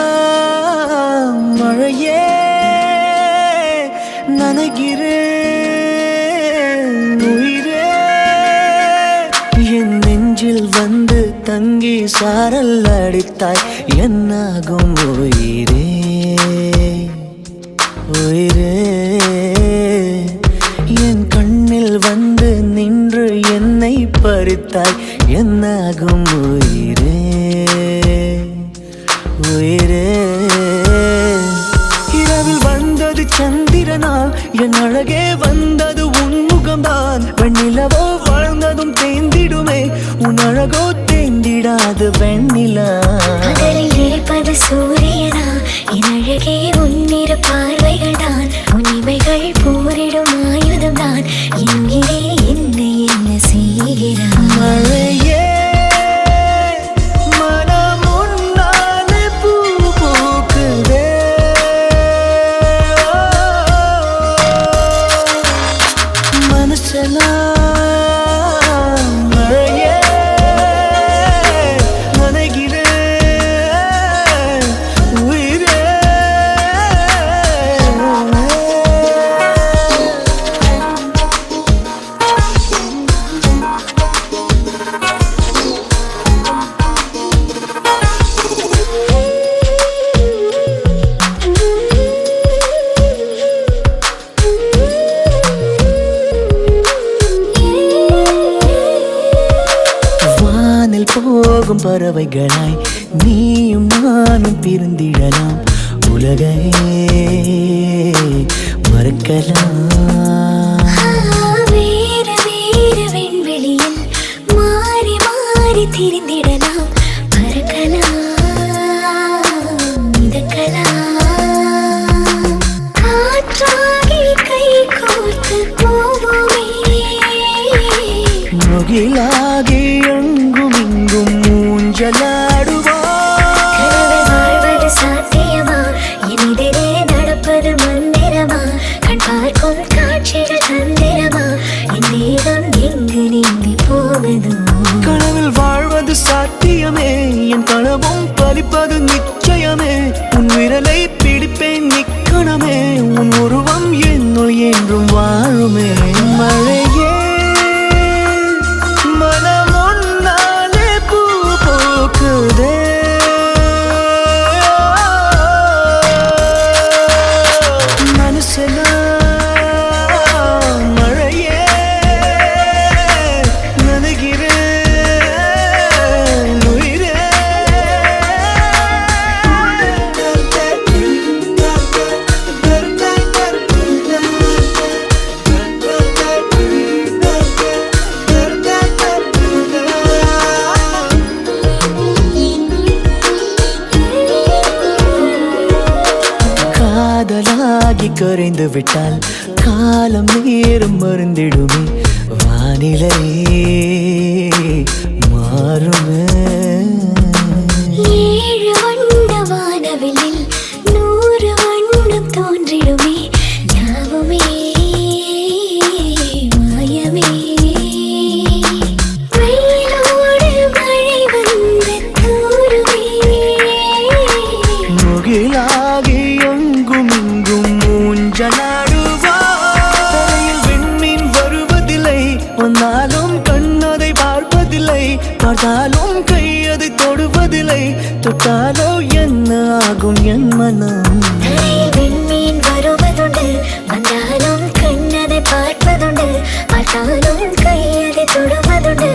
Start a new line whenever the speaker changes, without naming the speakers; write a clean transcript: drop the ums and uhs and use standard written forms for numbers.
மனசெல்லாம் மழையே நனைகிறேன் உயிரே என் நெஞ்சில் வந்து தங்கி சாரல் அடித்தாய் என்னாகும் உயிரே உயிரே என் கண்ணில் வந்து நின்று என்னை பறித்தாய் என்னாகும் உயிரே உயிரே இரவில் வந்தது சந்திரனா என் அழகே வந்தது உன்முகம்தான் வெண்ணிலவோ வாழ்ந்ததும் தேந்திடுமே உன் அழகோ தேந்திடாது வெண்ணிலா
பகலில் இருப்பது சூரியனா என் அழகே உன்னிரு பார்வைகள் தான் உன்னிமைகள் போரிடும் ஆயுதம் தான் என்கிறே என்னை என்ன செய்கிறான்
மழையே போகும் பறவைகளாய் நீயும் நானும் பிரிந்திடலாம் உலகையே மறக்கலாம்
வேறு வேறு விண்வெளியில் மாறி மாறி திரிந்திடலாம் பறக்கலாம் மிதக்கலாம் காற்றாகி கை கோர்த்து போவோமே
முகிலாகி எங்கும் இங்கும்
வாழ்வது சாத்தியமா எதிரே நடப்பது மந்திரமா கண் பார்க்கும் காட்சிகள் தந்திரமா என் நேரம் எங்கு நீங்கி போவதோ
கனவில் வாழ்வது சாத்தியமே என் கனவும் பலிப்பது நிச்சயமே உன் விரலை பிடிப்பேன் நிக்கணமே உன் உருவம் என்னுள் என்றும் வாழுமே மழையே காதலாகி கரைந்து விட்டால் காலம் நேரம் மருந்திடுமே வானிலை மாறுமே
ஏழு வண்ண வானவில்லில் 100 வண்ணம் தோன்றிடுமே யாவுமே மாயமே வெயிலோடு மழை வந்து தூருமே
முகிலாகி எங்கும் இங்கும் மூஞ்சலாடுவாயில் விண்மீன் வருவதில்லை வந்தாலும் கண்ணதை பார்ப்பதில்லை பார்த்தாலும் கையதை தொடுவதில்லை தொட்டாலோ என்ன ஆகும் என் மனம்
விண்மீன் வருவதுண்டு வந்தாலும் கண்ணதை பார்ப்பதுண்டு பார்த்தாலும் கையதை தொடுவதுண்டு